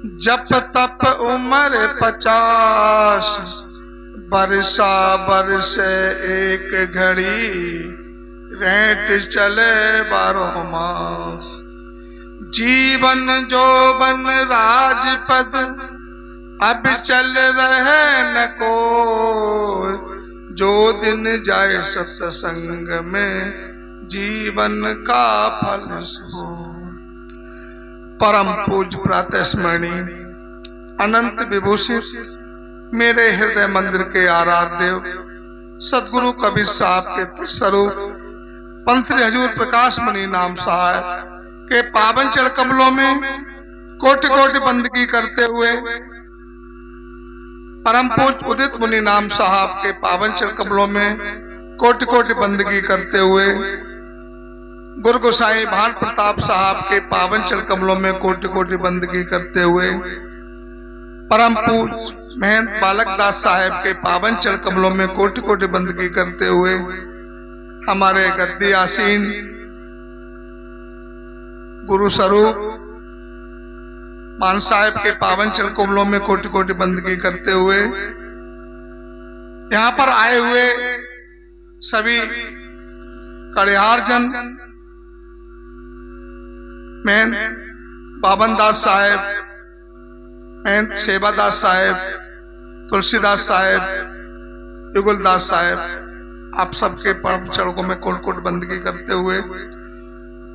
जप तप उम्र 50, बरसा बरसे एक घड़ी, रेंट चले 12 मास। जीवन जोबन राजपद, अब चल रहे न को, जो दिन जाए सत्संग में, जीवन का फल सो। परम पूज्य प्रातः स्मरणीय अनंत विभूषित मेरे हृदय मंदिर के आराध्य सदगुरु कबीर साहब के तत्स्वरूप पंथरी हजूर प्रकाश मणि नाम साहब के पावन चरण कमलों में कोटि कोटि बंदगी करते हुए, परम पूज्य उदित मुनि नाम साहब के पावन चरण कमलों में कोटि कोटि बंदगी करते हुए, गुरु गोसाई भान प्रताप साहब के पावन चरण कमलों में कोटि कोटि बंदगी करते हुए, परम पूज्य महंत बालक दास साहब के पावन चरण कमलों में कोटि कोटि बंदगी करते हुए, हमारे गद्दी आसीन गुरु स्वरूप मान साहब के पावन चरण कमलों में कोटि कोटि बंदगी करते हुए, यहाँ पर आए हुए सभी कड़िहार जन, महंत बाबन दास साहब, महंत सेवादास साहब, तुलसीदास साहब, युगलदास साहब, आप सबके परम चरणों में कोट कोट बंदगी करते हुए,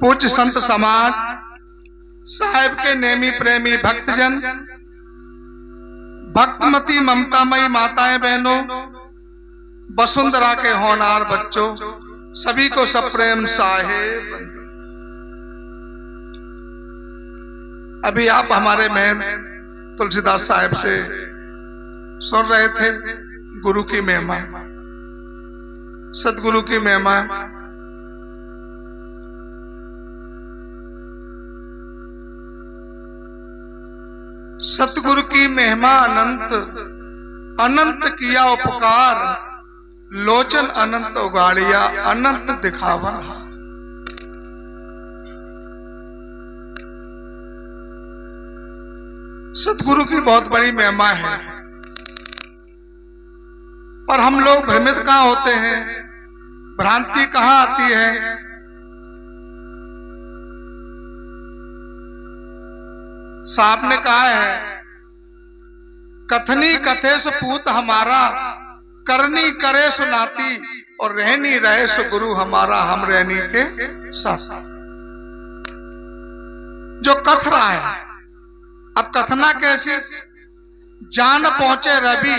पूज्य संत समाज साहब के नेमी प्रेमी भक्तजन, भक्तमती ममतामयी माताएं बहनों, वसुंधरा के होनहार बच्चों, सभी को सप्रेम साहेब। अभी आप हमारे महंत तुलसीदास साहब से सुन रहे थे गुरु की महिमा, सतगुरु की महिमा। सतगुरु की महिमा अनंत, अनंत किया उपकार, लोचन अनंत उगाड़िया, अनंत दिखावन। सतगुरु की बहुत बड़ी महिमा है, पर हम लोग भ्रमित कहां होते हैं, भ्रांति कहां आती है। साहब ने कहा है, कथनी कथे सो पूत हमारा, करनी करे सो नाती, और रहनी रहे सो गुरु हमारा, हम रहनी के साथ। जो कथ रहा है, अब कथना कैसी, जान पहुंचे रवि,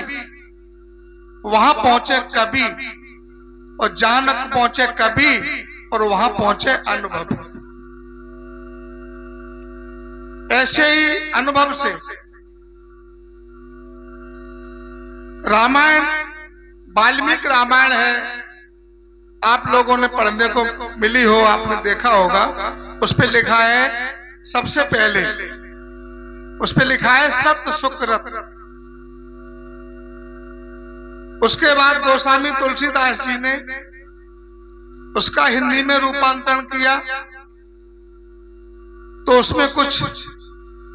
वहां पहुंचे कवि, और जानक पहुंचे कवि, और वहां पहुंचे अनुभव। ऐसे ही अनुभव से रामायण, वाल्मीकि रामायण है, आप लोगों ने पढ़ने को मिली हो, आपने देखा होगा। उस पे लिखा है, सबसे पहले उस पे लिखा है सत्य सुकृत। उसके बाद गोस्वामी तुलसीदास जी ने उसका हिंदी में रूपांतरण किया, तो उसमें कुछ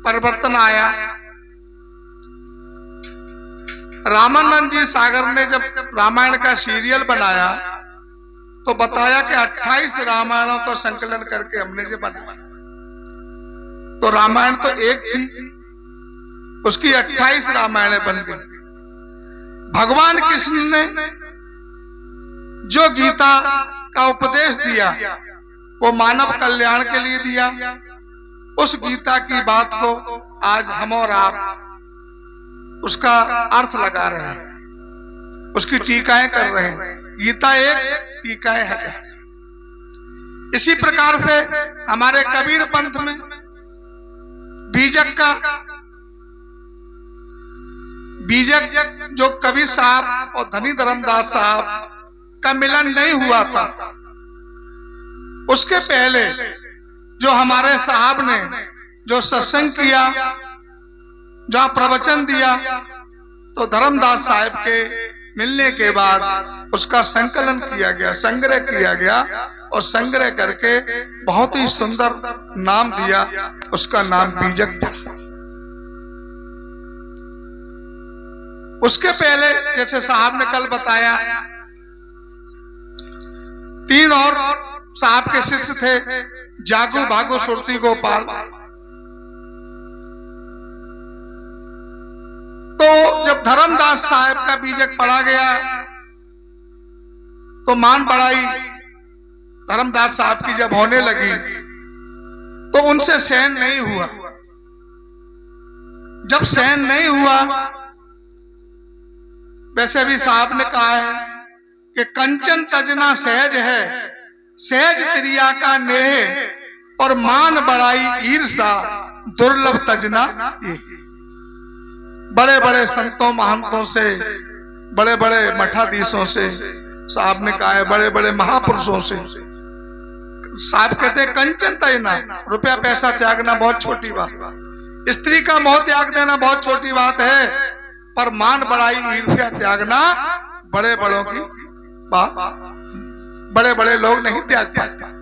परिवर्तन आया। रामानंद जी सागर ने जब रामायण का सीरियल बनाया, तो बताया कि 28 रामायणों का संकलन करके हमने जो बनाया। तो रामायण तो एक थी, उसकी 28 रामायणें बन गई। भगवान कृष्ण ने जो गीता का उपदेश दिया, वो मानव कल्याण के लिए दिया। उस गीता की बात को आज हम और आप उसका अर्थ लगा रहे हैं, उसकी टीकाएं कर रहे हैं। गीता एक, टीकाएं हजार। इसी प्रकार से हमारे कबीर पंथ में बीजक जो कबीर साहब और धनी धर्मदास साहब का मिलन नहीं हुआ था, उसके पहले जो हमारे साहब ने जो सत्संग किया, जो प्रवचन दिया, तो धर्मदास साहब के मिलने के बाद उसका संकलन किया गया, संग्रह किया गया, और संग्रह करके बहुत ही सुंदर नाम दिया, उसका नाम बीजक। उसके पहले जैसे साहब ने कल बताया, 3 और साहब के शिष्य थे, जागू, भागू, सुरती, गोपाल। तो जब धर्मदास साहब का बीजक पढ़ा गया तो मान बढ़ाई धर्मदास साहब की जब होने लगी तो उनसे सहन नहीं हुआ। जब सहन नहीं हुआ, वैसे भी साहब ने कहा है कि कंचन तजना सहज है, सहज त्रिया का नेह, और मान बढ़ाई ईर्षा, दुर्लभ तजना ये। बड़े बड़े संतों महंतों से, बड़े बड़े मठाधीशों से साहब ने कहा है, बड़े बड़े महापुरुषों से साहब कहते हैं कंचन तजना, रुपया पैसा त्यागना बहुत छोटी बात, स्त्री का मोह त्याग देना बहुत छोटी बात है, पर मान बढ़ाई ईर्ष्या त्यागना बड़े बड़ों की बात, बड़े बड़े लोग नहीं त्याग पाते।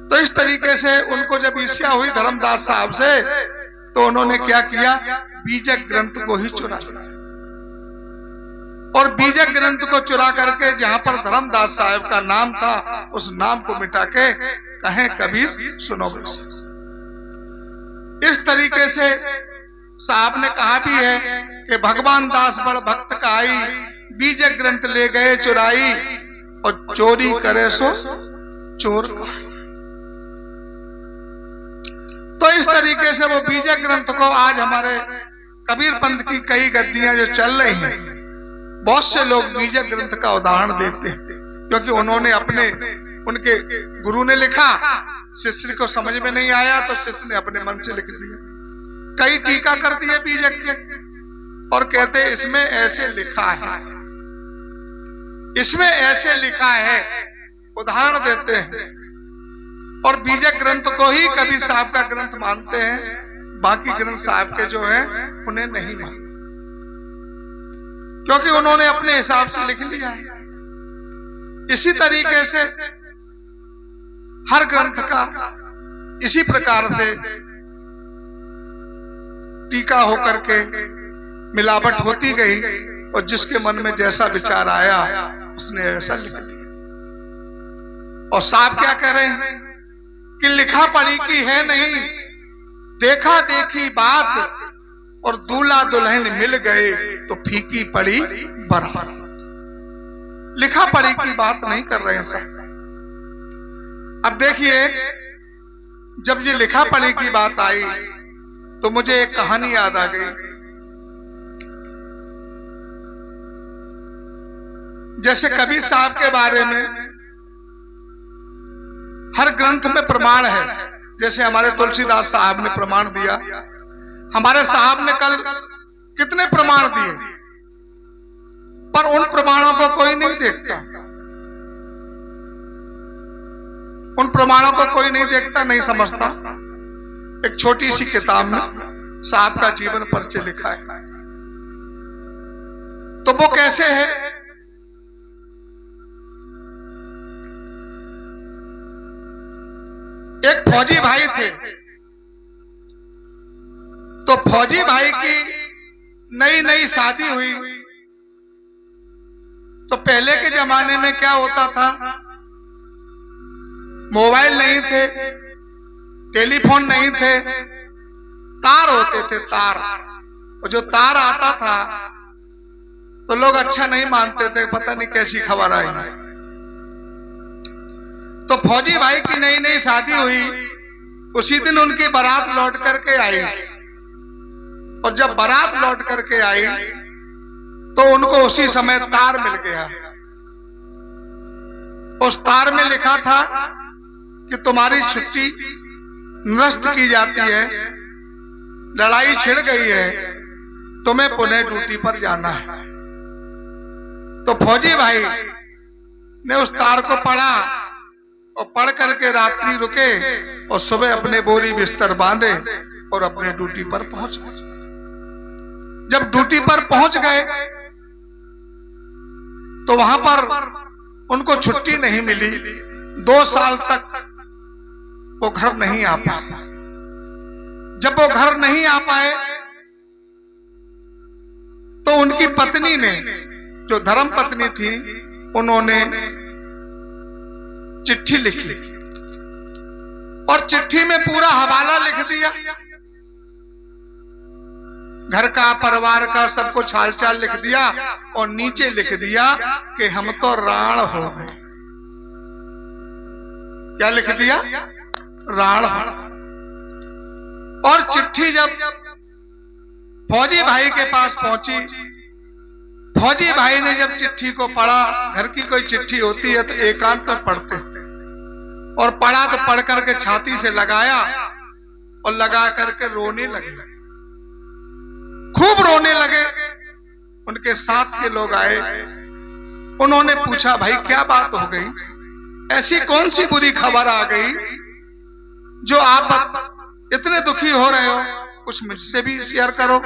तो इस तरीके से उनको जब ईर्ष्या हुई धर्मदास साहब से, तो उन्होंने क्या किया, बीजक ग्रंथ को ही चुरा लिया, और बीजक ग्रंथ को चुरा करके जहां पर धर्मदास साहब का नाम था उस नाम को मिटा के कहें कबीर सुनो वैसे। इस तरीके से साहब ने कहा भी है कि भगवान दास बड़ भक्त का आई, बीजक ग्रंथ ले गए चुराई, और चोरी करे सो चोर का। तो इस तरीके से वो बीजक ग्रंथ को आज हमारे कबीर पंथ की कई गद्दियां जो चल रही हैं, बहुत से लोग बीजक ग्रंथ का उदाहरण देते हैं, क्योंकि उन्होंने अपने, उनके गुरु ने लिखा, शिष्य को समझ में नहीं आया तो शिष्य ने अपने मन से लिख दिया। कई टीका कर दिए बीजक के, और कहते इसमें ऐसे लिखा है, इसमें ऐसे लिखा है, उदाहरण देते हैं, और बीजक ग्रंथ को ही कबीर साहब का ग्रंथ मानते हैं, बाकी ग्रंथ साहब के जो है उन्हें नहीं मानते, क्योंकि उन्होंने अपने हिसाब से लिख लिया है। इसी तरीके से हर ग्रंथ का इसी प्रकार से टीका होकर के मिलावट होती गई, और जिसके मन में जैसा विचार आया उसने ऐसा लिख दिया। और साहब क्या कह रहे हैं कि लिखा पढ़ी की है नहीं, देखा देखी बात, और दूल्हा दुल्हन मिल गए तो फीकी पड़ी बरात। लिखा पढ़ी की बात नहीं कर रहे हैं साहब। अब देखिए, जब ये लिखा पढ़ी की बात आई तो मुझे एक कहानी याद आ गई। जैसे कबीर साहब के बारे में हर ग्रंथ में प्रमाण है, जैसे हमारे तुलसीदास साहब ने प्रमाण दिया, हमारे साहब ने कल कितने प्रमाण दिए, पर उन प्रमाणों को कोई नहीं देखता, उन प्रमाणों को कोई नहीं देखता, नहीं समझता। एक छोटी सी किताब में साहब का जीवन परिचय लिखा है, तो वो कैसे है, एक फौजी भाई थे, तो फौजी भाई की नई नई शादी हुई, तो पहले के जमाने में क्या होता था, मोबाइल नहीं थे, टेलीफोन नहीं थे, तार होते थे, तार, और जो तार आता था तो लोग अच्छा नहीं मानते थे, पता नहीं कैसी खबर आई। तो फौजी भाई की नई नई शादी हुई, उसी दिन उनकी बारात लौट करके आई, और जब बारात लौट करके आई तो उनको उसी समय तार मिल गया। उस तार में लिखा था कि तुम्हारी छुट्टी निरस्त की जाती है, लड़ाई छिड़ गई है, तुम्हें पुनः ड्यूटी पर जाना है। तो फौजी भाई ने उस तार को पढ़ा, और पढ़ करके रात्रि रुके, और सुबह अपने बोरी बिस्तर बांधे और अपने ड्यूटी पर पहुंच गए। जब ड्यूटी पर पहुंच गए तो वहां पर उनको छुट्टी नहीं मिली, 2 साल तक वो घर नहीं आ पाए। जब वो घर नहीं आ पाए तो उनकी पत्नी ने, जो धर्म पत्नी थी, उन्होंने चिट्ठी लिखी और चिट्ठी में पूरा हवाला लिख दिया, घर का, परिवार का, सब कुछ हालचाल लिख दिया और नीचे लिख दिया कि हम तो राण हो गए। क्या लिख दिया? राण हो। और चिट्ठी जब फौजी भाई के पास पहुंची, फौजी भाई ने जब चिट्ठी को पढ़ा, घर की कोई चिट्ठी होती है तो एकांत में पढ़ते, और पढ़ा तो पढ़ करके छाती से लगाया और लगा करके रोने लगे, खूब रोने लगे। उनके साथ के लोग आए, उन्होंने पूछा, भाई क्या बात हो गई, ऐसी कौन सी बुरी खबर आ गई जो आप इतने दुखी हो रहे हो? कुछ मुझसे भी शेयर करो,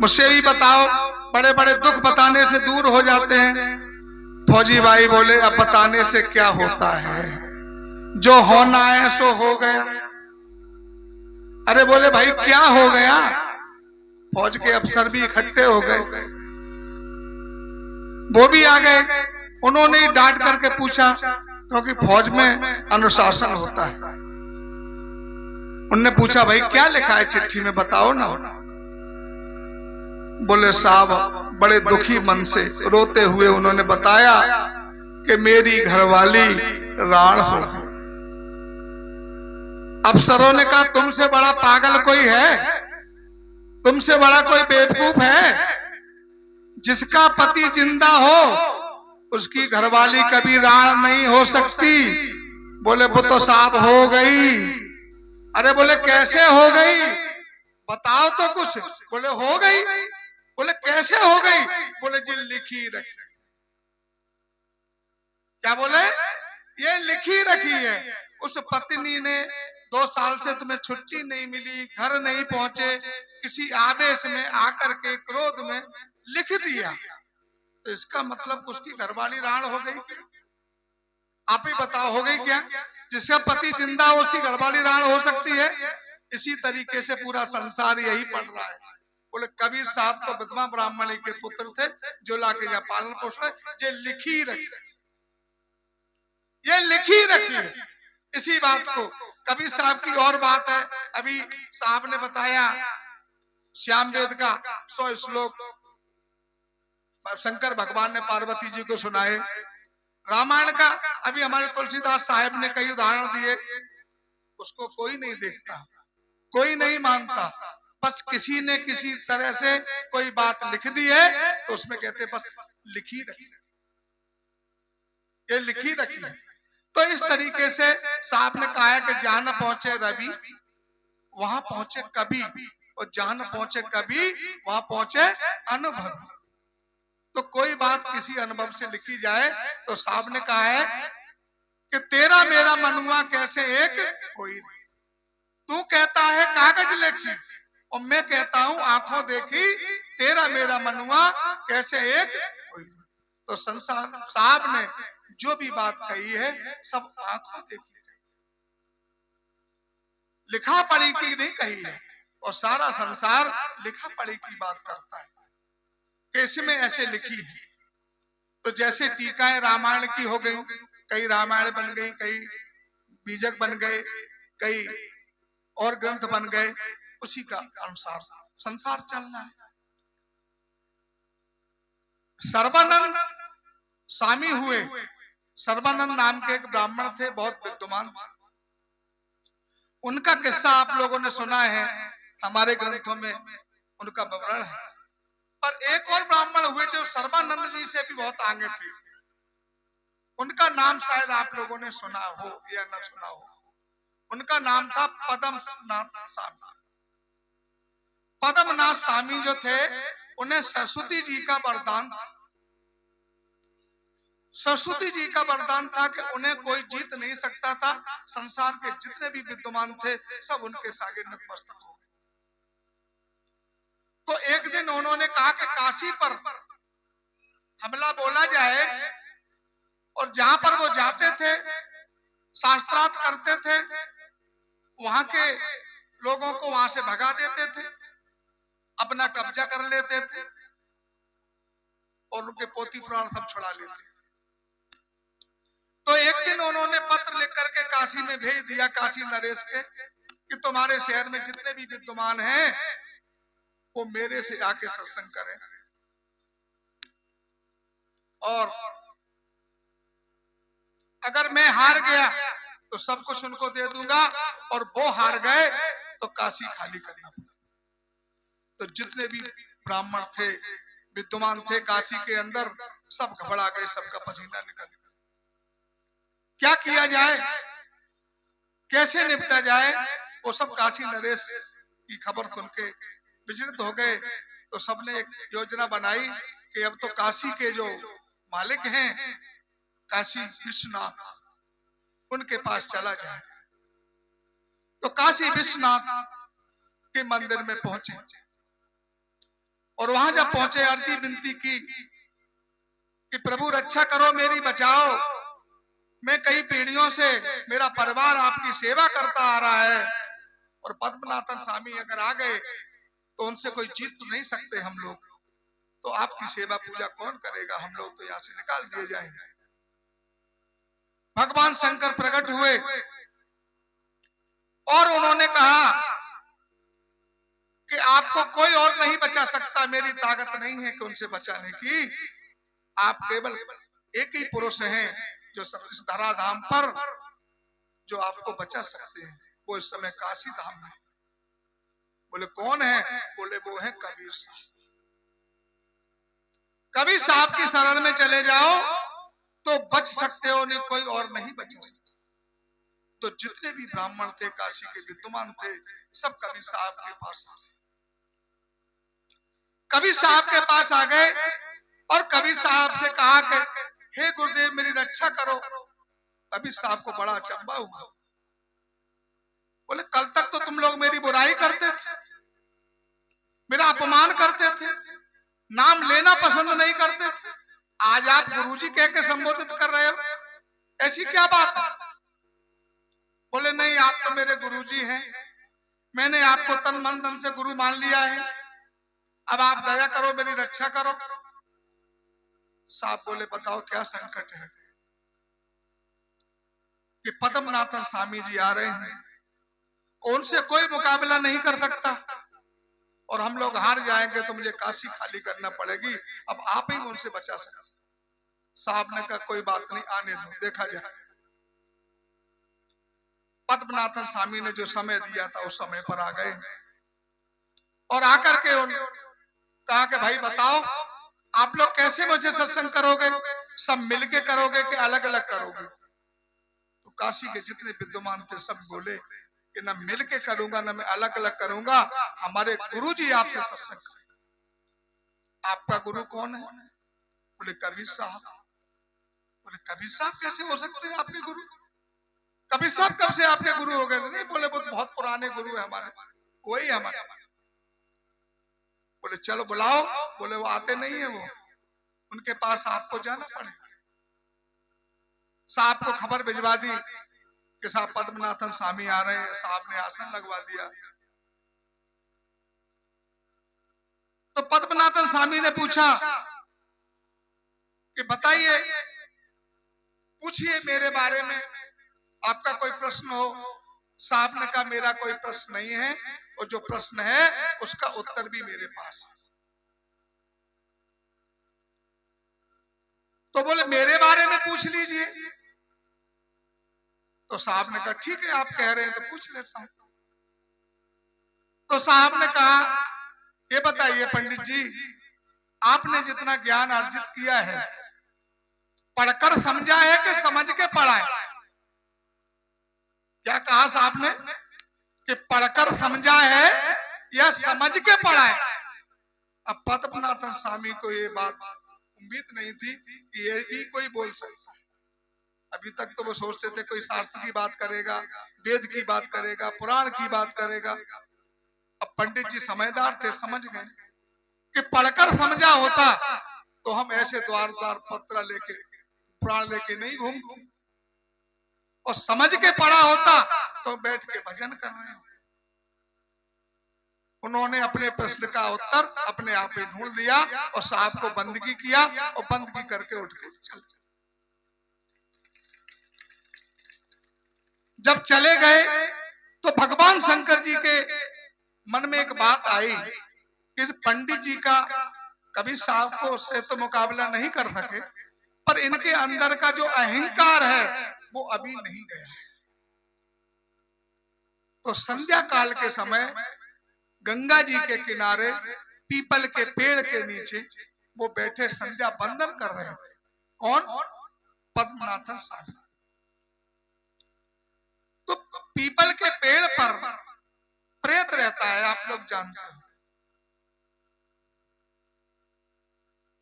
मुझसे भी बताओ, बड़े बड़े दुख बताने से दूर हो जाते हैं। फौजी भाई बोले, अब बताने से क्या होता है, जो होना है सो हो गया। अरे बोले भाई क्या हो गया? फौज के अफसर भी इकट्ठे हो गए, वो भी आ गए, उन्होंने ही डांट करके पूछा, क्योंकि फौज में अनुशासन होता है। उनने पूछा, भाई क्या लिखा है चिट्ठी में, बताओ ना। बोले साहब, बड़े दुखी मन से रोते हुए उन्होंने बताया कि मेरी घरवाली राण हो गई। अफसरों ने कहा, तुमसे बड़ा पागल कोई है, तुमसे बड़ा कोई बेवकूफ है? जिसका पति जिंदा हो उसकी घरवाली कभी राण नहीं हो सकती। बोले वो तो साहब हो गई। अरे बोले कैसे हो गई, बताओ तो कुछ। बोले हो गई। बोले कैसे हो गई? बोले जी लिखी रखी। क्या बोले? ये लिखी रखी है। उस पत्नी ने 2 साल से तुम्हें छुट्टी नहीं मिली, घर नहीं पहुंचे, किसी आवेश में आकर के क्रोध में लिख दिया, तो इसका मतलब उसकी घरवाली राण हो गई क्या? आप ही बताओ, हो गई क्या? जिसका पति जिंदा हो उसकी घरवाली राण हो सकती है? इसी तरीके से पूरा संसार यही पढ़ रहा है। बोले कबीर साहब तो विधवा ब्राह्मणी के पुत्र थे, जो लाके यहाँ पालन पोषण, ये लिखी रखी, ये लिखी रखी है। इसी बात को कबीर साहब की और बात है, अभी साहब ने बताया श्याम वेद का 100 श्लोक शंकर भगवान ने पार्वती जी को सुनाए। रामायण का अभी हमारे तुलसीदास साहब ने कई उदाहरण दिए, उसको कोई नहीं देखता, कोई नहीं मानता, बस किसी ने किसी तरह से कोई बात लिख दी है तो उसमें कहते बस लिखी रखी, ये लिखी रखी है। तो इस तरीके से साहब ने कहा है कि जहां न पहुंचे रवि वहां पहुंचे कवि, और जहां न पहुंचे कवि वहां पहुंचे अनुभव। तो कोई बात किसी अनुभव से लिखी जाए तो साहब ने कहा है कि तेरा मेरा मनुआ कैसे एक कोई नहीं। तू कहता है कागज लेखी और मैं कहता हूं आंखों देखी, तेरा मेरा मनुआ कैसे एक कोई नहीं। तो संसार साहब ने जो भी बात कही है सब आंखों देखी कही, लिखा पढ़ी की नहीं कही है। और सारा संसार लिखा पढ़ी की बात करता है कि इसमें ऐसे लिखी है। तो जैसे टीकाएं रामायण की हो गई, कई रामायण बन गई, कई बीजक बन गए, कई और ग्रंथ बन गए, उसी का अनुसार संसार चलना है। सर्वानंद स्वामी हुए, सर्वानंद नाम के एक ब्राह्मण थे, बहुत विद्वान थे। उनका किस्सा आप लोगों ने सुना है, हमारे ग्रंथों में उनका विवरण है। पर एक और ब्राह्मण हुए जो सर्वानंद जी से भी बहुत आगे थे, उनका नाम शायद आप लोगों ने सुना हो या न सुना हो। उनका नाम था पद्मनाथ स्वामी। पद्मनाथ स्वामी जो थे, उन्हें सरस्वती जी का वरदान था। सरस्वती जी का वरदान था कि उन्हें कोई जीत नहीं सकता था। संसार के जितने भी विद्वान थे सब उनके आगे नतमस्तक हो गए। तो एक दिन उन्होंने कहा कि काशी पर हमला बोला जाए, और जहां पर वो जाते थे शास्त्रार्थ करते थे, वहां के लोगों को वहां से भगा देते थे, अपना कब्जा कर लेते थे। और उनके पोती प्राण सब छुड़ा लेते। तो एक दिन उन्होंने पत्र लिख करके काशी में भेज दिया, काशी नरेश के, कि तुम्हारे शहर में जितने भी विद्वान हैं वो मेरे से आके सत्संग करें, और अगर मैं हार गया तो सब कुछ उनको दे दूंगा, और वो हार गए तो काशी खाली करना पड़ा। तो जितने भी ब्राह्मण थे, विद्वान थे काशी के अंदर, सब घबरा गए, सबका पसीना निकल गया। क्या किया जाए, कैसे निपटा जाए? वो सब काशी नरेश की खबर सुन के विचलित हो गए। तो सबने एक योजना बनाई कि अब तो काशी के जो मालिक हैं, काशी विश्वनाथ, उनके पास चला जाए। तो काशी विश्वनाथ के मंदिर में पहुंचे, और वहां जब पहुंचे अर्जी विनती की कि प्रभु रक्षा करो मेरी, बचाओ, मैं कई पीढ़ियों से, मेरा परिवार आपकी सेवा करता आ रहा है, और पद्मनाथन स्वामी अगर आ गए तो उनसे कोई जीत तो नहीं सकते हम लोग, तो आपकी सेवा पूजा कौन करेगा, हम लोग तो यहाँ से निकाल दिए जाएंगे। भगवान शंकर प्रकट हुए और उन्होंने कहा कि आपको कोई और नहीं बचा सकता, मेरी ताकत नहीं है कि उनसे बचाने की, आप केवल एक ही पुरुष हैं जो इस धराधाम पर जो आपको बचा सकते हैं, वो इस समय काशी धाम में। बोले कौन है? बोले वो है कबीर साहब। कबीर साहब की शरण में चले जाओ तो बच सकते हो, नहीं कोई और नहीं बचा सकता। तो जितने भी ब्राह्मण थे, काशी के विद्वान थे, सब कबीर साहब के पास आ गए। कबीर साहब के पास आ गए और कबीर साहब से कहा कि हे गुरुदेव मेरी रक्षा करो। कबीर साहब को बड़ा अचंभा हुआ। बोले कल तक तो तुम लोग मेरी बुराई करते थे, मेरा अपमान करते थे, नाम लेना पसंद नहीं करते थे, आज आप गुरुजी कह के संबोधित कर रहे हो, ऐसी क्या बात है? बोले नहीं, आप तो मेरे गुरुजी हैं, मैंने आपको तन मन धन से गुरु मान लिया है, अब आप दया करो, मेरी रक्षा करो। साहब बोले बताओ क्या संकट है? कि पद्मनाथन स्वामी जी आ रहे हैं, उनसे कोई मुकाबला नहीं कर सकता, और हम लोग हार जाएंगे तो मुझे काशी खाली करना पड़ेगी, अब आप ही उनसे बचा सकते। साहब ने कहा कोई बात नहीं, आने दो, देखा जाए। पद्मनाथन स्वामी ने जो समय दिया था उस समय पर आ गए, और आकर के कहा कि भाई बताओ आप लोग कैसे मुझे सत्संग करोगे, सब मिलके करोगे कि अलग अलग करोगे? तो काशी के जितने विद्वान थे सब बोले कि ना मिल के करूंगा ना मैं अलग अलग करूंगा, हमारे गुरु जी आपसे सत्संग करें। आपका गुरु कौन है? बोले कबीर साहब। बोले कबीर साहब कैसे हो सकते हैं आपके गुरु? कबीर साहब कब से आपके गुरु हो गए? नहीं, बोले वो बहुत पुराने गुरु है हमारे, वही हमारे। बोले चलो बुलाओ। बोले वो आते नहीं है, वो उनके पास आपको जाना पड़ेगा। साहब को खबर भिजवा दी कि साहब पद्मनाथन स्वामी आ रहे हैं। साहब ने आसन लगवा दिया। तो पद्मनाथन स्वामी ने पूछा कि बताइए, पूछिए मेरे बारे में, आपका कोई प्रश्न हो। साहब ने कहा मेरा कोई प्रश्न नहीं है, और जो प्रश्न है उसका उत्तर भी मेरे पास है। तो बोले मेरे बारे में पूछ लीजिए। तो साहब ने कहा ठीक है, आप कह रहे हैं तो पूछ लेता हूं। तो साहब ने कहा ये बताइए पंडित जी, आपने जितना ज्ञान अर्जित किया है, पढ़कर समझा है कि समझ के पढ़ा है? क्या कहा साहब ने? कि पढ़कर समझा है या समझ के पढ़ा है? अब पद्मनाथन स्वामी को ये बात उम्मीद नहीं थी कि ये भी कोई बोल सकता है। अभी तक तो वो सोचते थे कोई शास्त्र की बात करेगा, वेद की बात करेगा, पुराण की बात करेगा। अब पंडित जी समझदार थे, समझ गए कि पढ़कर समझा होता तो हम ऐसे द्वार द्वार पत्र लेके, पुराण लेके नहीं घूमते, और समझ के पढ़ा होता तो बैठ के भजन कर रहे हो। उन्होंने अपने प्रश्न का उत्तर अपने आप ही ढूंढ लिया और साहब को बंदगी किया और बंदगी करके उठ के चले। जब चले गए तो भगवान शंकर जी के मन में एक बात आई कि पंडित जी का कभी साहब को उससे तो मुकाबला नहीं कर सके, पर इनके अंदर का जो अहंकार है वो अभी नहीं गया है। तो संध्या काल के समय गंगा जी के किनारे पीपल के पेड़ के नीचे वो बैठे संध्या बंदन कर रहे थे। कौन? पद्मनाथन साहब। तो पीपल के पेड़ पर प्रेत रहता है, आप लोग जानते हो।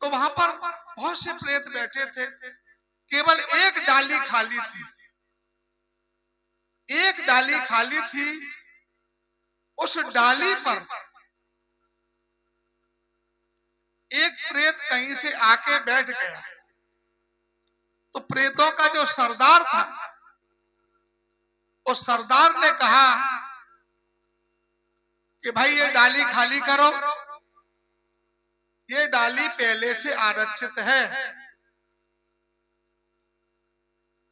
तो वहां पर बहुत से प्रेत बैठे थे, केवल एक डाली खाली थी। एक डाली खाली थी, उस डाली पर एक प्रेत कहीं से आके बैठ गया। तो प्रेतों का जो सरदार था, उस सरदार ने कहा कि भाई ये डाली खाली करो, ये डाली पहले से आरक्षित है।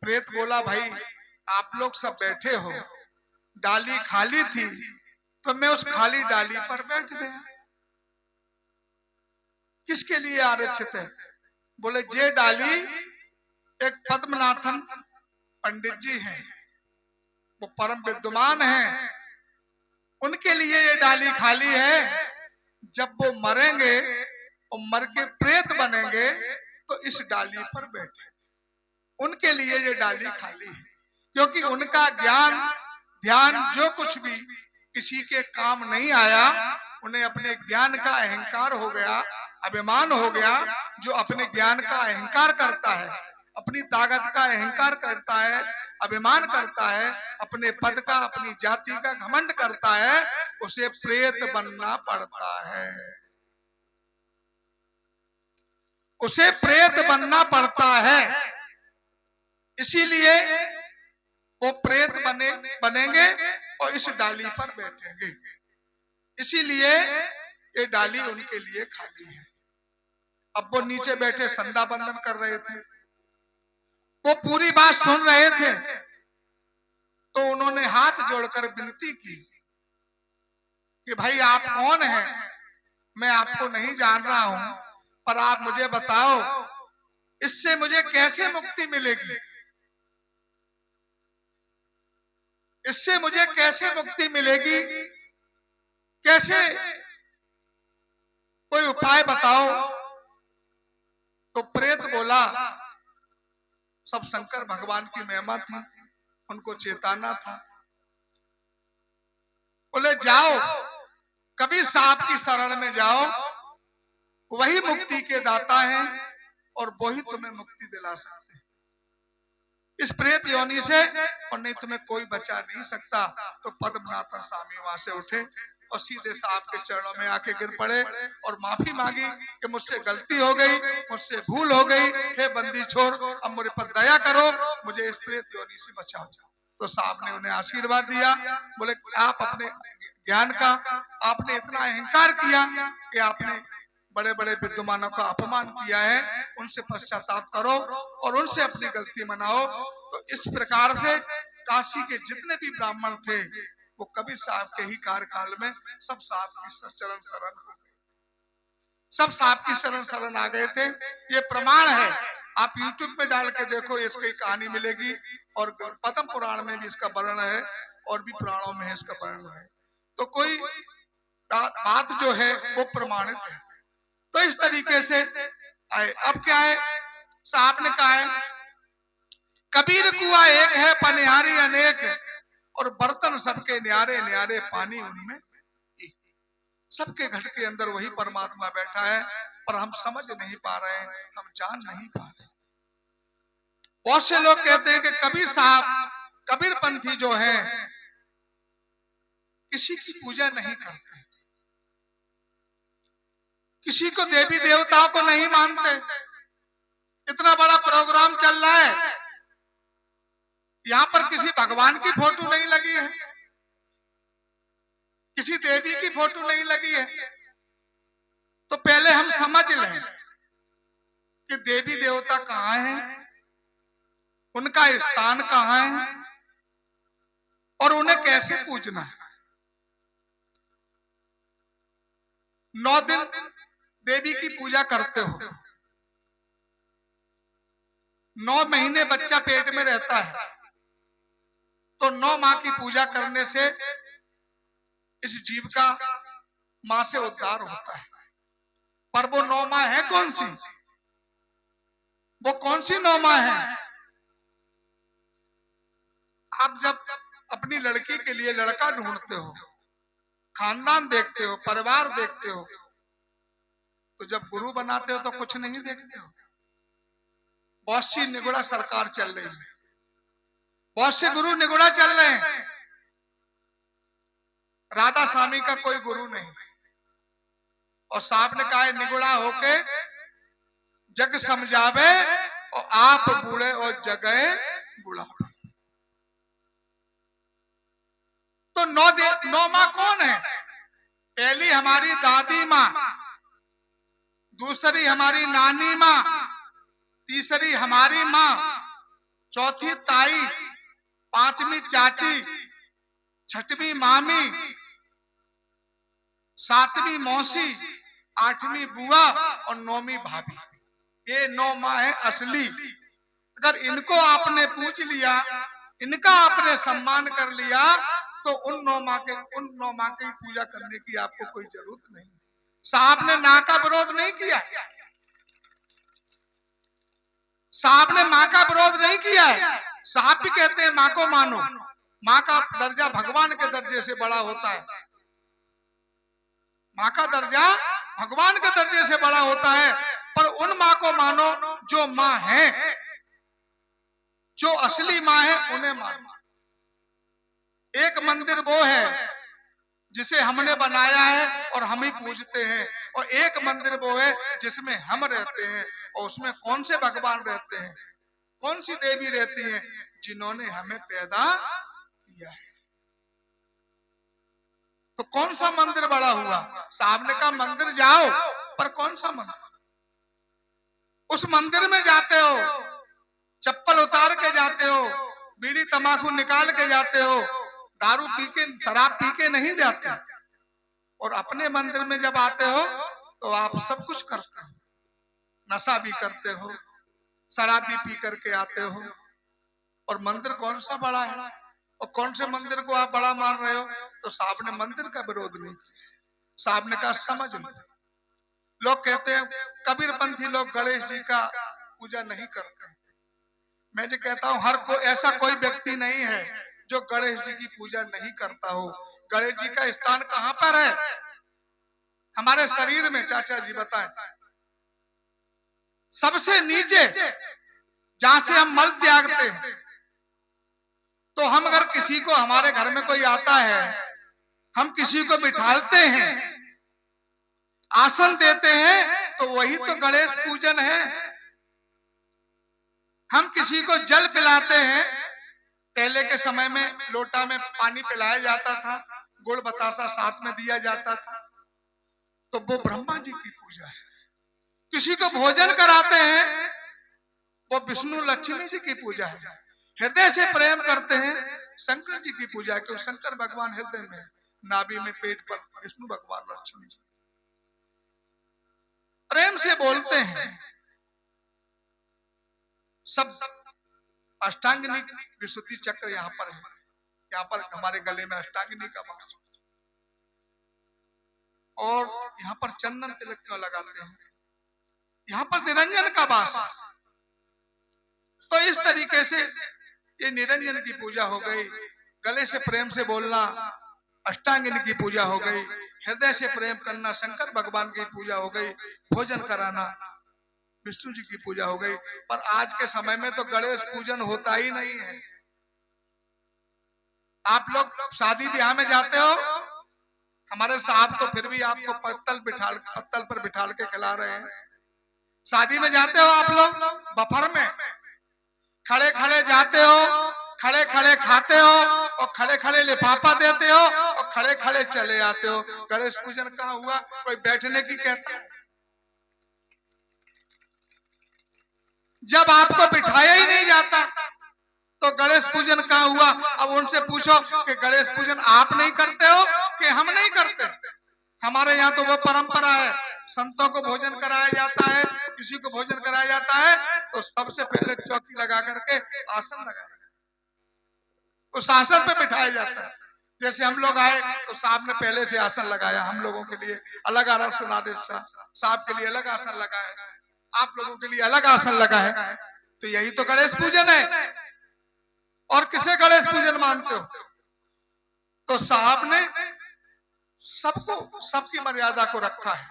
प्रेत बोला भाई आप लोग सब बैठे हो, डाली खाली थी तो मैं उस खाली डाली पर बैठ गया। किसके लिए आरक्षित है? बोले ये डाली एक पद्मनाथन पंडित जी हैं, वो परम विद्वान हैं, उनके लिए ये डाली खाली है। जब वो मरेंगे और मर के प्रेत बनेंगे तो इस डाली पर बैठे, उनके लिए ये डाली खाली है। क्योंकि उनका ज्ञान ध्यान जो कुछ भी किसी के काम नहीं आया, उन्हें अपने ज्ञान का अहंकार हो गया, अभिमान हो गया। जो अपने ज्ञान का अहंकार करता है, अपनी ताकत का अहंकार करता है, अभिमान करता है, अपने पद का अपनी जाति का घमंड करता है, उसे प्रेत बनना पड़ता है, उसे प्रेत बनना पड़ता है। इसीलिए वो प्रेत बनेंगे और इस डाली पर बैठेंगे। इसीलिए ये डाली उनके लिए खाली है। अब वो नीचे बैठे संध्या बंदन कर रहे थे, वो पूरी बात सुन रहे थे। तो उन्होंने हाथ जोड़कर विनती की कि भाई आप कौन हैं? मैं आपको नहीं जान रहा हूं, पर आप मुझे बताओ इससे मुझे कैसे मुक्ति मिलेगी, इससे मुझे कैसे मुक्ति मिलेगी, कैसे कोई उपाय बताओ। तो प्रेत बोला, सब शंकर भगवान की महिमा थी, उनको चेताना था। बोले जाओ कभी साहब की शरण में जाओ, वही मुक्ति के दाता हैं और वही तुम्हें मुक्ति दिला सकते हैं इस प्रेत योनि से, और नहीं तुम्हें कोई बचा नहीं सकता। तो पद्मनाथन स्वामी वहां से उठे और सीधे साहब के चरणों में आके गिर पड़े और माफी मांगी कि मुझसे गलती हो गई, मुझसे भूल हो गई, हे बंदी छोड़ अब मुझे पर दया करो, मुझे इस प्रेत योनि से बचाओ। तो साहब ने उन्हें आशीर्वाद दिया। बोले आप अपने ज्ञान का आपने इतना अहंकार किया कि आपने बड़े बड़े विद्वानों का अपमान किया है, उनसे पश्चाताप करो और उनसे अपनी गलती मनाओ। तो इस प्रकार से काशी के जितने भी ब्राह्मण थे वो कबीर साहब के ही कार्यकाल में सब साहब की चरण शरण हो गए, सब साहब की शरण आ गए थे। ये प्रमाण है, आप YouTube में डाल के देखो, इसकी कहानी मिलेगी और पद्म पुराण में भी इसका वर्णन है और भी पुराणों में इसका वर्णन है। तो कोई बात जो है वो प्रमाणित है। तो इस तरीके से आए। अब क्या है, साहब ने कहा है कबीर कुआ एक है पनिहारी अनेक, और बर्तन सबके न्यारे न्यारे पानी उनमें एक। सबके घट के अंदर वही परमात्मा बैठा है, पर हम समझ नहीं पा रहे हैं, हम जान नहीं पा रहे। बहुत से लोग कहते हैं कि कबीर साहब, कबीर पंथी जो हैं किसी की पूजा नहीं करते, किसी को देवी देवताओं को नहीं मानते। इतना बड़ा प्रोग्राम चल रहा है, यहाँ पर किसी भगवान की फोटो नहीं लगी है, किसी देवी की फोटो नहीं लगी है, तो पहले हम समझ लें कि देवी देवता कहाँ हैं, उनका स्थान कहाँ है और उन्हें कैसे पूजना है। 9 दिन देवी की पूजा करते हो, 9 महीने बच्चा पेट में रहता है, तो 9 माह की पूजा करने से इस जीव का मां से उद्धार होता है। पर वो 9 माह है कौन सी? वो कौन सी 9 माह है? आप जब अपनी लड़की के लिए लड़का ढूंढते हो, खानदान देखते हो, परिवार देखते हो, तो जब गुरु बनाते हो तो कुछ नहीं देखते हो। बहुत सी निगुड़ा सरकार चल रही है, बहुत से गुरु निगुड़ा चल रहे हैं। राधा स्वामी का कोई गुरु नहीं, और साहब ने कहा है निगुड़ा होके जग समझावे और आप बूढ़े और जगह बुढ़ावे। तो 9 माँ कौन है? पहली हमारी दादी माँ, दूसरी हमारी नानी माँ, तीसरी हमारी माँ, चौथी ताई, पांचवी चाची, छठवीं मामी, सातवीं मौसी, आठवीं बुआ और 9वीं भाभी। ये 9 माँ है असली। अगर इनको आपने पूछ लिया, इनका आपने सम्मान कर लिया, तो उन 9 माँ की पूजा करने की आपको कोई जरूरत नहीं। साहब ने ना का विरोध नहीं किया, साहब ने माँ का विरोध नहीं किया है। साहब भी कहते हैं माँ को मानो, माँ का दर्जा भगवान के दर्जे से बड़ा होता है, माँ का दर्जा भगवान के दर्जे से बड़ा होता है। पर उन माँ को मानो जो माँ है, जो असली माँ है, उन्हें मानो। एक मंदिर वो है जिसे हमने बनाया है और हम ही पूजते हैं, और एक मंदिर वो है जिसमें हम रहते हैं, और उसमें कौन से भगवान रहते हैं, कौन सी देवी रहती हैं? जिन्होंने हमें पैदा किया है। तो कौन सा मंदिर बड़ा हुआ? साहब ने कहा मंदिर जाओ, पर कौन सा मंदिर? उस मंदिर में जाते हो, चप्पल उतार के जाते हो, बीड़ी तंबाकू निकाल के जाते हो, दारू पी के, शराब पी के नहीं जाते। और अपने मंदिर में जब आते हो तो आप सब कुछ करते हो, नशा भी करते हो, शराब भी पी करके आते हो। और मंदिर कौन सा बड़ा है, और कौन से मंदिर को आप बड़ा मान रहे हो? तो साहब ने मंदिर का विरोध नहीं किया। साहब ने कहा समझ लो। लोग कहते हैं कबीरपंथी लोग गणेश जी का पूजा नहीं करते। मैं जो कहता हूँ हर कोई ऐसा कोई व्यक्ति नहीं है जो गणेश जी की पूजा नहीं करता हो। गणेश जी का स्थान कहाँ पर है हमारे शरीर में? चाचा जी बताएं। सबसे नीचे जहां से हम मल त्यागते हैं। तो हम अगर किसी को, हमारे घर में कोई आता है, हम किसी को बिठालते हैं, आसन देते हैं, तो वही तो गणेश पूजन है। हम किसी को जल पिलाते हैं, पहले के समय में लोटा में पानी पिलाया जाता था, गुड़ बतासा साथ में दिया जाता था, तो वो ब्रह्मा जी की पूजा है। किसी को भोजन कराते हैं, वो विष्णु लक्ष्मी जी की पूजा है। हृदय से प्रेम करते हैं, शंकर जी की पूजा है, क्योंकि शंकर भगवान हृदय में, नाभि में, पेट पर विष्णु भगवान लक्ष्मी जी। प्रेम से बोलते हैं। सब अष्टांगिनी विशुद्धि चक्र यहाँ पर है, यहाँ पर हमारे गले में अष्टांगिनी का वास, और यहाँ पर चंदन तिलक क्यों लगाते हैं? यहाँ पर निरंजन का वास है। तो इस तरीके से ये निरंजन की पूजा हो गई, गले से प्रेम से बोलना अष्टांगिनी की पूजा हो गई, हृदय से प्रेम करना शंकर भगवान की पूजा हो गई, भोजन कराना विष्णु जी की पूजा हो गई। पर आज के समय में तो गणेश पूजन होता ही नहीं है। आप लोग शादी ब्याह में जाते हो, हमारे साहब तो फिर भी आपको पत्तल पर बिठाल के खिला रहे हैं। शादी में जाते हो आप लोग, बफर में खड़े खड़े जाते हो, खड़े खड़े खाते हो और खड़े खड़े लिफाफा देते हो और खड़े खड़े चले आते हो। गणेश पूजन कहाँ हुआ? कोई बैठने की कहता है? जब आपको बिठाया ही नहीं जाता तो गणेश पूजन कहाँ हुआ? अब उनसे पूछो कि गणेश पूजन आप नहीं करते हो कि हम नहीं करते? हमारे यहाँ तो वो परंपरा है, संतों को भोजन कराया जाता है, किसी को भोजन कराया जाता है तो सबसे पहले चौकी लगा करके आसन लगाया जाता है, उस आसन पे बिठाया जाता है। जैसे हम लोग आए तो साहब ने पहले से आसन लगाया, हम लोगों के लिए अलग आसन, आदेश साहब के लिए अलग आसन लगा है, आप लोगों के लिए अलग आसन लगा है। तो यही तो गणेश पूजन है। और किसे गणेश पूजन मानते हो? तो साहब ने सबको, सबकी मर्यादा को रखा है,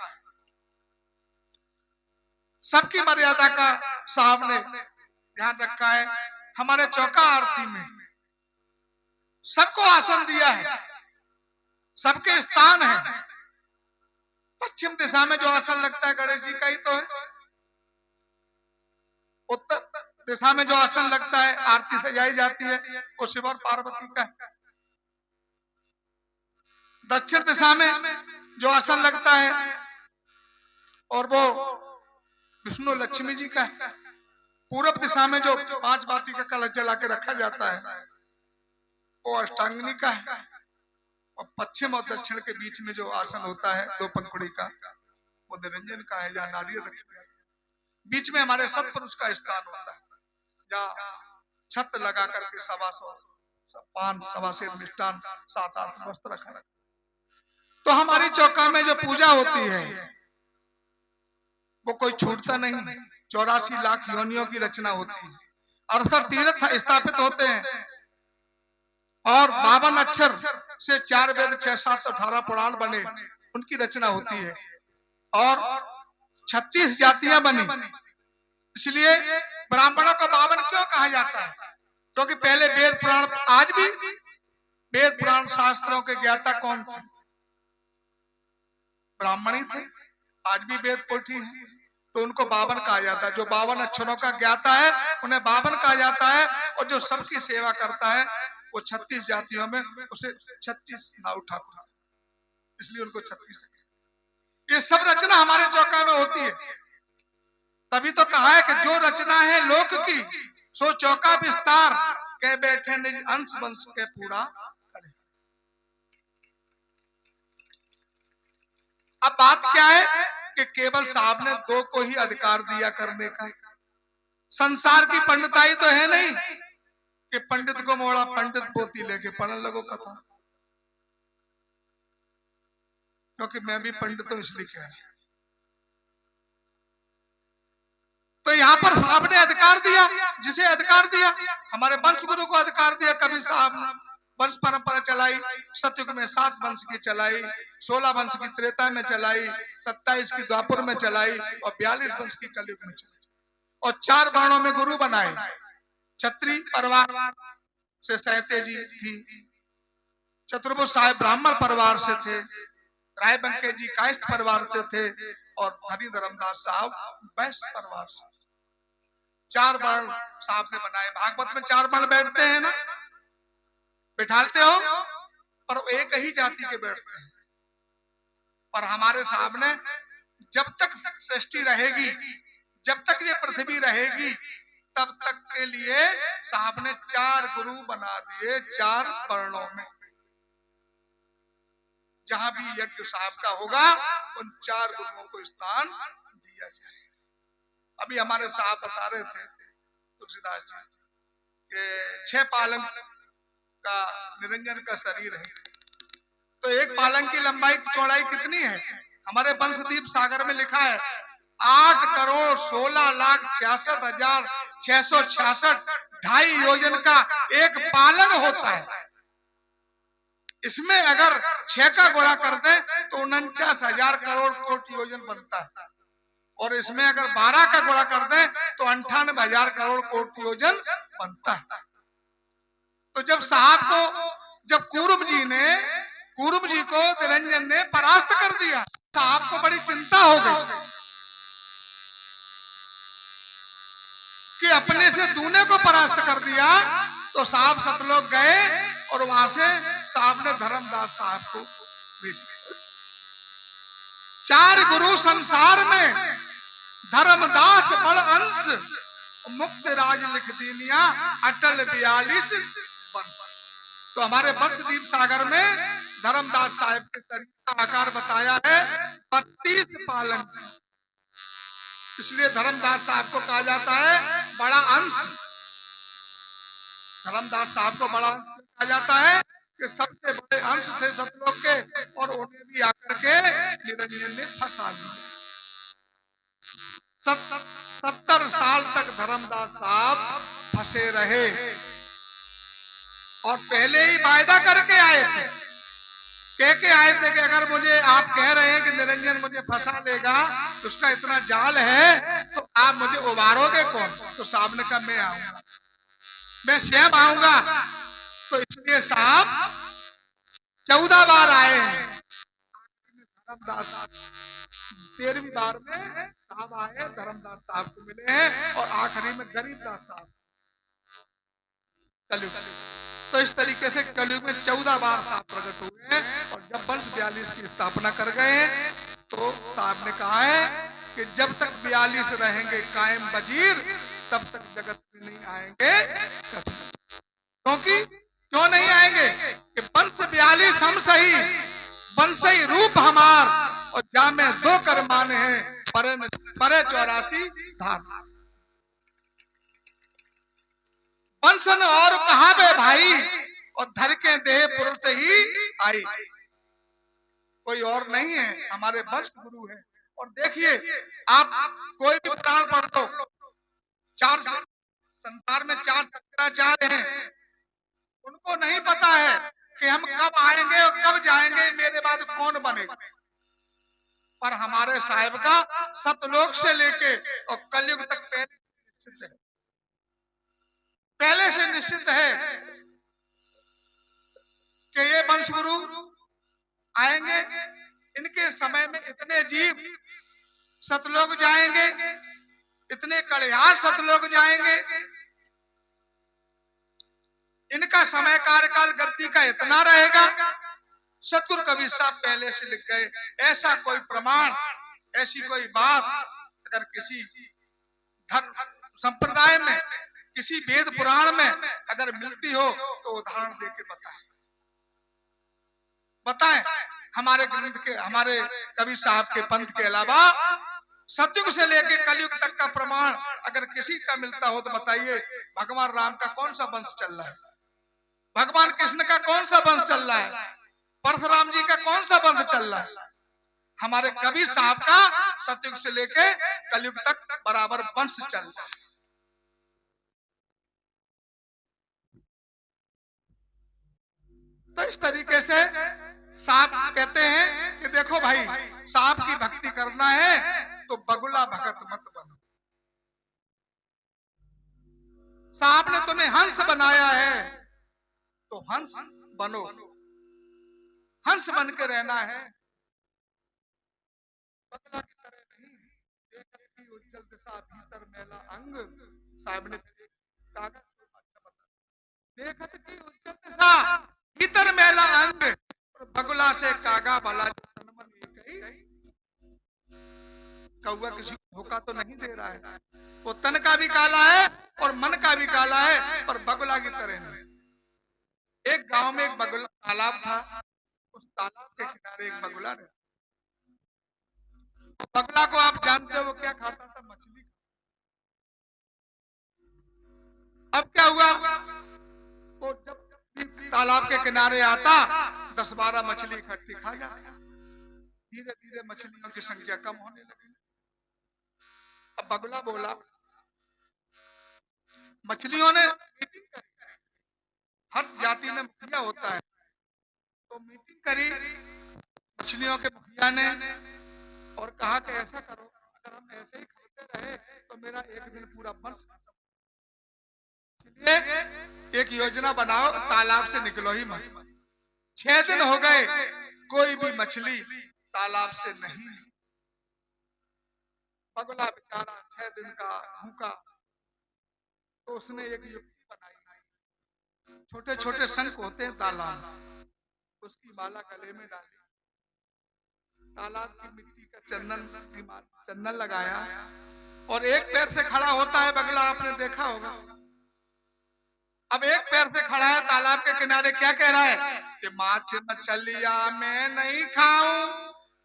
सबकी मर्यादा का साहब ने ध्यान रखा है। हमारे चौका आरती में सबको आसन दिया है, सबके स्थान है। पश्चिम दिशा में जो आसन लगता है गणेश जी का ही तो है। उत्तर दिशा में जो आसन लगता है, आरती सजाई जाती है, वो शिव और पार्वती का है। दक्षिण दिशा में जो आसन लगता है और वो विष्णु लक्ष्मी जी का है। पूरब दिशा में जो 5 बाती का कलश जला के रखा जाता है वो अष्टांगिनी का है। और पश्चिम और दक्षिण के बीच में जो आसन होता है 2 पंखुड़ी का, वो निरंजन का है, जहाँ नारियल रखी जाती है। बीच में हमारे सतपुरुष का स्थान होता है, जहाँ छत लगा करके 125 पान, 125 मिष्टान, 7-8 वस्त्र रखा रहता है। तो हमारी चौका में जो पूजा होती है वो कोई छूटता नहीं। 84 लाख योनियों की रचना होती है, 68 तीर्थ स्थापित होते हैं और 52 अक्षर से 4 वेद, 6-7 18 पुराण बने, उनकी रचना होती है और 36 जातियां बनी। इसलिए ब्राह्मणों को 52 क्यों कहा जाता है? क्योंकि पहले वेद पुराण, आज भी वेद पुराण शास्त्रों के ज्ञाता कौन थे? ब्राह्मण ही थे। आज भी वेद पोथी है तो उनको 52 कहा जाता है। जो 52 अक्षरों का ज्ञाता है उन्हें 52 कहा जाता है। और जो सबकी सेवा करता है वो 36 जातियों में उसे 36 नाउ ठाकुर, इसलिए उनको 36। ये सब रचना हमारे चौका में होती है। तभी तो कहा है कि जो रचना है लोक की सो चौका विस्तार के बैठे निज अंश वंश के पूरा करे। अब बात क्या है कि केवल साहब ने 2 को ही अधिकार दिया करने का। संसार की पंडिताई तो है नहीं कि पंडित को मोड़ा पंडित पोती लेके पढ़ने लगो कथा। क्योंकि मैं भी पंडित हूं इसलिए कह रहा हूं। तो यहाँ पर साहब ने अधिकार दिया, जिसे अधिकार दिया, हमारे वंश गुरु को अधिकार दिया। कभी साहब ने वंश परंपरा चलाई, सतयुग में 7 वंश की चलाई, 16 वंश की त्रेता में चलाई, 27 की द्वापर में चलाई और 42 वंश की कलयुग में चलाई। और 4 वर्णों में गुरु बनाए। क्षत्रिय परिवार से सहते जी थी, चतुर्भुज साहेब ब्राह्मण परिवार से थे, राय बंके जी कायस्थ परिवार से थे और हरि धर्मदास साहब वैश्य परिवार से। 4 वर्ण साहब ने बनाए। भागवत में 4 वर्ण बैठते हैं ना, बैठाते हो, पर एक ही जाति के बैठते हैं। पर हमारे साहब ने जब तक सृष्टि रहेगी, जब तक ये पृथ्वी रहेगी, तब तक के लिए साहब ने 4 गुरु बना दिए 4 वर्णों में। जहां भी यज्ञ साहब का होगा उन 4 गुरुओं को स्थान दिया जाएगा। अभी हमारे साहब बता रहे थे तुलसीदास जी कि 6 पालंग का निरंजन का शरीर है। तो एक पालंग की लंबाई चौड़ाई कितनी है? हमारे वंशदीप सागर में लिखा है 8,16,66,666 2.5 योजन का एक पालंग होता है। इसमें अगर 6 का गुणा कर दे तो 49,000 करोड़ कोटि योजन बनता है और इसमें अगर 12 का गुणा कर दे तो 98,000 करोड़ कोटि योजन बनता है। तो जब साहब को, जब कुरुम जी को निरंजन ने परास्त कर दिया, साहब को बड़ी चिंता हो गई कि अपने से दूने को परास्त कर दिया तो साहब सतलोक गए और वहां से साहब ने धर्मदास साहब को भेज दिया। 4 गुरु संसार में, धर्मदास बड़ अंश, मुक्त राज लिख दीनिया, अटल 42 वंश। तो हमारे वंशदीप सागर में धर्मदास साहब के शरीर का आकार बताया है 32 पालन। इसलिए धर्मदास साहब को कहा जाता है बड़ा अंश। धर्मदास साहब को बड़ा अंश कहा जाता है कि सबसे बड़े अंश थे सतलोक के, और उन्हें भी आकर के निरंजन ने फंसा दिया। 70 साल तक धर्मदास साहब फंसे रहे और पहले ही वायदा करके आए थे, कह के आए थे कि अगर मुझे आप कह रहे हैं कि निरंजन मुझे फंसा लेगा, तो उसका इतना जाल है, तो आप मुझे उबारोगे कौन? तो साहब ने कहा मैं आऊंगा, मैं स्वयं आऊंगा। तो इसलिए साहब 14 बार आए हैं। धर्मदास 13वीं बार में साहब आए, धर्मदास साहब को मिले हैं, और आखिरी में गरीबदास साहब कलयुग। तो इस तरीके से कलयुग में 14 बार साहब प्रकट हुए हैं, और जब वंश 42 की स्थापना कर गए तो साहब ने कहा है कि जब तक 42 रहेंगे कायम वजीर, तब तक जगत में नहीं आएंगे। क्योंकि क्यों नहीं आएंगे? कि वंश 42 हम सही, वंशई रूप हमार, और जा में 2 कर माने हैं, परे 84 धार। वंशन और कहा बे भाई, और धर के देह पुरुष ही आई। कोई और नहीं है, हमारे वंश गुरु है। और देखिए, आप कोई भी पुराण पढ़ लो, 4 संसार में 4 शंकराचार्य हैं, उनको नहीं पता है कि हम कब आएंगे और कब जाएंगे, मेरे बाद कौन बनेगा। पर हमारे साहिब का सतलोक से लेके और कलयुग तक पहले से निश्चित है कि ये वंश गुरु आएंगे। इनके समय में इतने जीव सतलोक जाएंगे, इतने कलिहार सतलोक जाएंगे। इनका समय कार्यकाल गति का इतना रहेगा। सतगुरु कबीर साहब पहले से लिख गए। ऐसा कोई प्रमाण, ऐसी कोई बात अगर किसी धर्म संप्रदाय में, किसी वेद पुराण में अगर मिलती हो तो उदाहरण देके बताएं। हमारे ग्रंथ के, हमारे कबीर साहब के पंथ के अलावा सतयुग से लेके कलयुग तक का प्रमाण अगर किसी का मिलता हो तो बताइए। भगवान राम का कौन सा वंश चल रहा है? भगवान कृष्ण का कौन सा वंश चल रहा है? परशुराम जी का कौन सा वंश चल रहा है? हमारे कबीर साहब का सतयुग से लेके कलयुग तक बराबर वंश चल रहा है। तो इस तरीके से साहब कहते हैं कि देखो भाई, साहब की भक्ति करना है तो बगुला भगत मत बनो। साहब ने तुम्हें हंस बनाया है तो हंस बनो, हंस बन के रहना है, बगला की तरह नहीं। देखत की उज्जवल दिशा भीतर मैला अंग। साहब ने कागज देखत की उज्जवल दिशा भीतर मैला अंग, बगुला से कागा भला मन कौवा किसी को धोखा तो नहीं दे रहा है। वो तन का भी काला है और मन का भी काला है, पर बगुला की तरह नहीं। एक गांव में एक बगुला तालाब था, उस तालाब के किनारे एक बगुला रहता। बगुला को आप जानते हो वो क्या खाता था? मछली। अब क्या हुआ, वो जब तालाब के किनारे आता 10-12 मछली इकट्ठी खा जाता। धीरे धीरे मछलियों की संख्या कम होने लगी। अब बगुला बोला, मछलियों ने मीटिंग करी, हर जाति में मुखिया होता है, तो मीटिंग करी मछलियों के मुखिया ने और कहा कि ऐसा करो, अगर हम ऐसे ही खाते रहे तो मेरा एक दिन पूरा वंश खत्म। इसलिए एक योजना बनाओ, तालाब से निकलो ही मत। 6 दिन हो गए, कोई भी मछली तालाब से नहीं। बगुला बेचारा 6 दिन का भूखा, तो उसने एक युक्ति बनाई। छोटे छोटे शंख होते हैं तालाब, उसकी माला गले में डाली, तालाब की मिट्टी का चंदन लगाया, और एक पैर से खड़ा होता है बगला, आपने देखा होगा। अब एक पैर से खड़ा है तालाब के किनारे, क्या कह रहा है कि माछ मछलिया मैं नहीं खाऊं,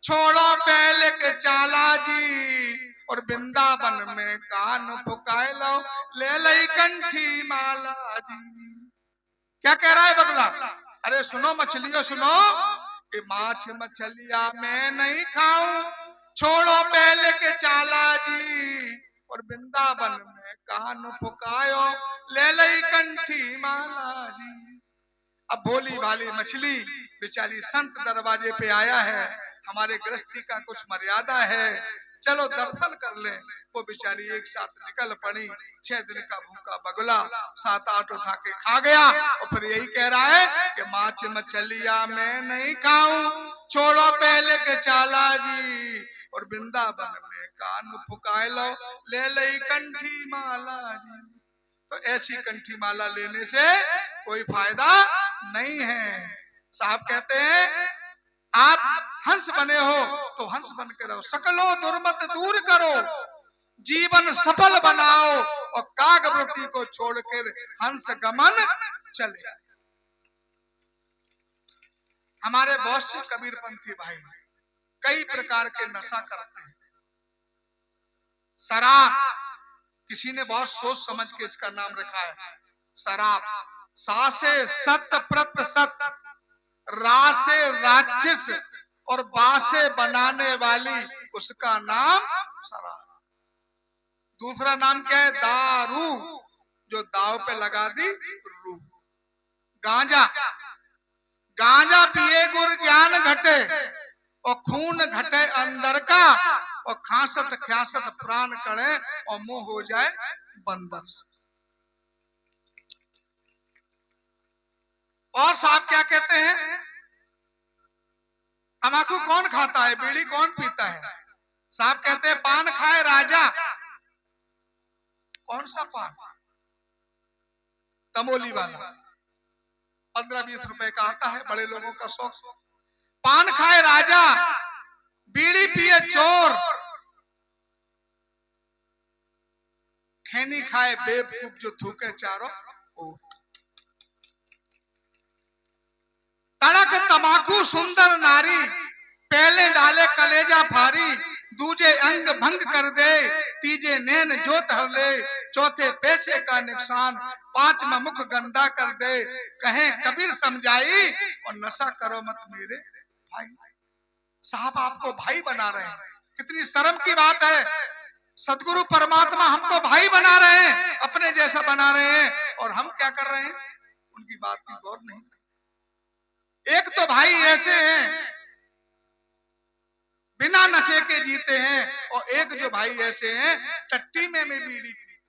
छोड़ो पहले के चाला जी, और वृंदावन में कान फुकाए लो, ले लई कंठी माला जी। क्या कह रहा है बगला? अरे सुनो मछलियों सुनो, कि माछ मछलिया मैं नहीं खाऊं, छोड़ो पहले के चाला जी, और वृंदावन में कान फुकायो, ले लई कंठी माला जी। अब भोली भाली मछली बेचारी संत दरवाजे पे आया है, हमारे गृहस्थी का कुछ मर्यादा है, चलो दर्शन कर ले। वो बेचारी एक साथ निकल पड़ी, 6 दिन का भूखा बगुला 7-8 उठा के खा गया, और फिर यही कह रहा है कि माछ मछलिया मैं नहीं खाऊं, छोड़ो पहले के चाला जी, और वृंदावन में कान फुकाए लो, ले लई कंठी माला जी। तो ऐसी कंठी माला लेने से कोई फायदा नहीं है। साहब कहते हैं आप हंस बने हो तो हंस बन के रहो, सकलो दुर्मत दूर करो, जीवन सफल बनाओ, और कागवृत्ति को छोड़कर हंस गमन चले। हमारे बहुत से कबीरपंथी भाई कई प्रकार के नशा करते हैं। शराब, किसी ने बहुत सोच समझ के इसका नाम रखा है शराब। सा से सत प्रत सत, रा से राक्षस, और बा से बनाने वाली, उसका नाम शराब। दूसरा नाम क्या है? दारू, जो दाव पे लगा दी रू। गांजा, गांजा पिए गुर ज्ञान घटे, और खून घटे अंदर का, और खांसत ख्यासत प्राण कड़े, और मुंह हो जाए बंदर से। और साहब क्या कहते हैं? तम्बाकू कौन खाता है, बीड़ी कौन पीता है? साहब कहते हैं पान खाए राजा। कौन सा पान? तमोली वाला, 15-20 रुपए का आता है, बड़े लोगों का शौक। पान खाए राजा, बीड़ी पिए चोर, खैनी खाए बेवकूफ जो थूके चारों ओर। तड़क तमाकू सुंदर नारी, पहले डाले कलेजा फारी, दूजे अंग भंग कर दे, तीजे नैन जोत हर ले, चौथे पैसे का नुकसान, पांचवा मुख गंदा कर दे, कहें कबीर समझाई, और नशा करो मत मेरे भाई। साहब आपको भाई बना रहे हैं, कितनी शर्म की बात है। सदगुरु परमात्मा हमको भाई बना रहे हैं, अपने जैसा बना रहे हैं, और हम क्या कर रहे हैं? उनकी बात की गौर नहीं कर। एक तो भाई ऐसे हैं बिना नशे के जीते हैं, और एक जो भाई ऐसे हैं टट्टी में बीड़ी पीते।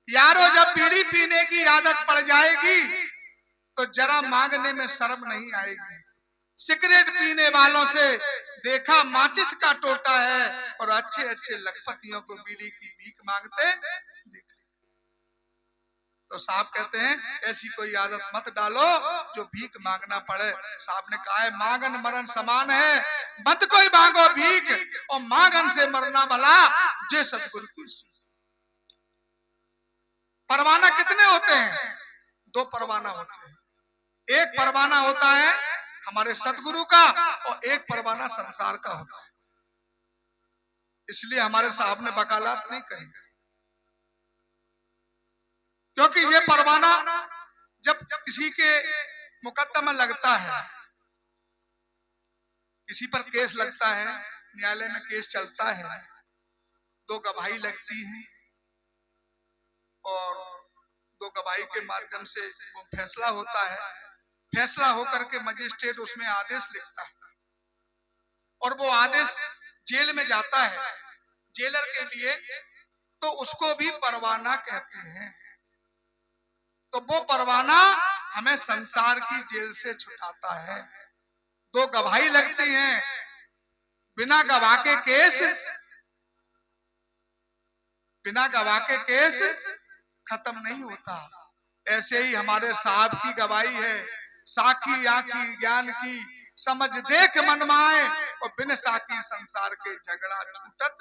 यारो जब बीड़ी पीने की आदत पड़ जाएगी तो जरा मांगने में शर्म नहीं आएगी। सिगरेट पीने वालों से देखा माचिस का टोटा है, और अच्छे अच्छे लखपतियों को बीड़ी की भीख मांगते देखा। तो साहब कहते हैं ऐसी कोई आदत मत डालो जो भीख मांगना पड़े। साहब ने कहा है मांगन मरण समान है, मत कोई मांगो भीख, और मांगन से मरना भला जे सतगुरु की सीख। परवाना कितने होते हैं? 2 परवाना होते हैं। एक परवाना होता है हमारे सतगुरु का, और एक परवाना संसार का होता है। इसलिए हमारे साहब ने वकालत नहीं करी, क्योंकि ये परवाना जब किसी के मुकदमा लगता है, किसी पर केस लगता है, न्यायालय में केस चलता है, 2 गवाही लगती है, और 2 गवाही के माध्यम से वो फैसला होता है। फैसला होकर के मजिस्ट्रेट उसमें आदेश लिखता है, और वो आदेश जेल में जाता है जेलर के लिए, तो उसको भी परवाना कहते हैं। तो वो परवाना हमें संसार की जेल से छुटाता है। 2 गवाही लगती हैं, बिना गवाह के केस खत्म नहीं होता। ऐसे ही हमारे साहब की गवाही है, साखी आखी ज्ञान की समझ देख मन माए, और बिन साखी संसार के झगड़ा छूटत।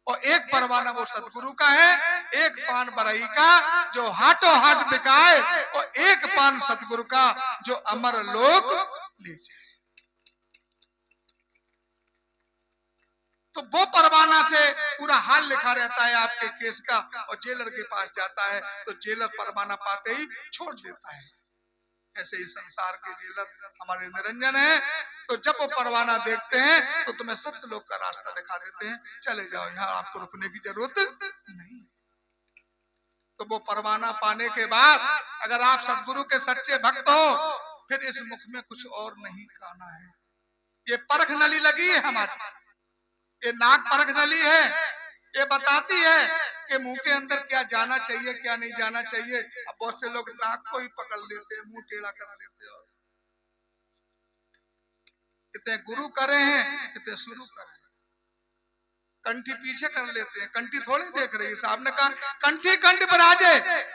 और एक परवाना वो सतगुरु का है, एक पान बरई का जो हाथों हाथ बिकाए, और एक पान सतगुरु का जो अमर लोक ले जाए। तो वो परवाना से पूरा हाल लिखा रहता है आपके केस का, और जेलर के पास जाता है तो जेलर परवाना पाते ही छोड़ देता है। ऐसे ही संसार के जेलर हमारे निरंजन है, तो जब वो परवाना देखते हैं तो तुम्हें सत्य लोक का रास्ता दिखा देते हैं, चले जाओ, यहाँ आपको रुकने की जरूरत नहीं। तो वो परवाना पाने के बाद अगर आप सतगुरु के सच्चे भक्त हो, फिर इस मुख में कुछ और नहीं खाना है। ये परख नली लगी है हमारी, ये नाक परख नली है, ये बताती है कि मुंह के अंदर क्या जाना चाहिए क्या नहीं जाना चाहिए। अब बहुत से लोग नाक को ही पकड़ लेते हैं, मुंह टेढ़ा कर लेते हैं। कितने गुरु करे हैं, कितने शुरू करे, कंठी पीछे कर लेते हैं, कंठी थोड़ी देख रही है। साहब ने कहा कंठी कंठ बराजे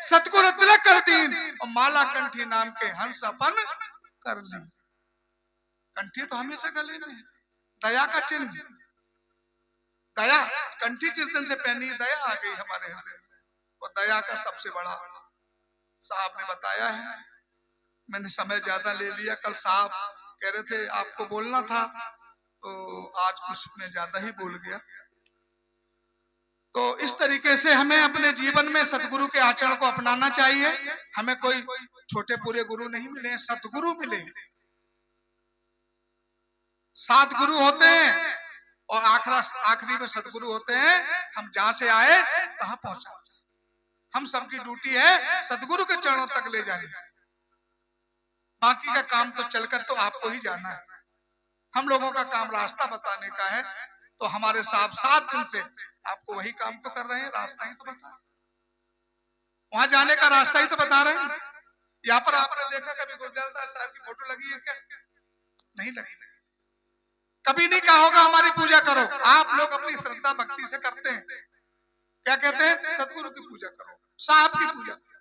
सतगुरु तिलक कर दीन, और माला कंठी नाम के हंस अपन कर ली। कंठी तो हमेशा गले में, दया का चिन्ह, दया कंठी जिस दिन से पहनी दया आ गई हमारे हृदय में, और दया का सबसे बड़ा साहब ने बताया है। मैंने समय ज्यादा ले लिया, कल साहब कह रहे थे आपको बोलना था, तो आज कुछ मैं ज्यादा ही बोल गया। तो इस तरीके से हमें अपने जीवन में सतगुरु के आचरण को अपनाना चाहिए। हमें कोई छोटे पूरे गुरु नहीं मिले, सतगुरु मिले। 7 गुरु होते हैं और आखिरी में सतगुरु होते हैं। हम जहां से आए तहां पहुंचाते हैं। हम सबकी ड्यूटी है सतगुरु के चरणों तक ले जानी, बाकी का काम तो चलकर तो आपको ही जाना है। हम लोगों का काम रास्ता बताने का है, तो हमारे साहब 7 दिन से आपको वही काम तो कर रहे हैं, रास्ता ही तो बता, वहां जाने का रास्ता ही तो बता रहे हैं। यहाँ पर आपने देखा कभी गुरदयाल दास साहब की फोटो लगी है क्या? नहीं लगी। कभी नहीं कहा होगा हमारी पूजा करो। आप लोग अपनी श्रद्धा भक्ति से करते हैं, क्या कहते हैं? सतगुरु की पूजा करो, साहब की पूजा करो।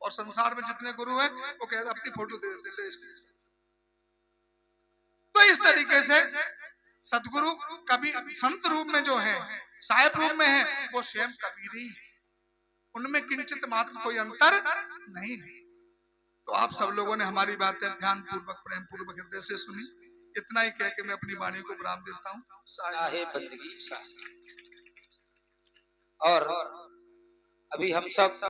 और संसार में जितने गुरु हैं वो कहते हैं अपनी फोटो दे देते ले। तो इस तरीके से सतगुरु कभी संत रूप में जो है, साहेब रूप में है, वो स्वयं कबीर ही है। उनमें किंचित मात्र कोई अंतर नहीं है। तो आप सब लोगों ने हमारी बातें ध्यान पूर्वक प्रेम पूर्वक हृदय से सुनी। इतना ही कह के मैं अपनी वाणी को विराम देता हूँ। साहेब बंदगी साहेब। और अभी हम सब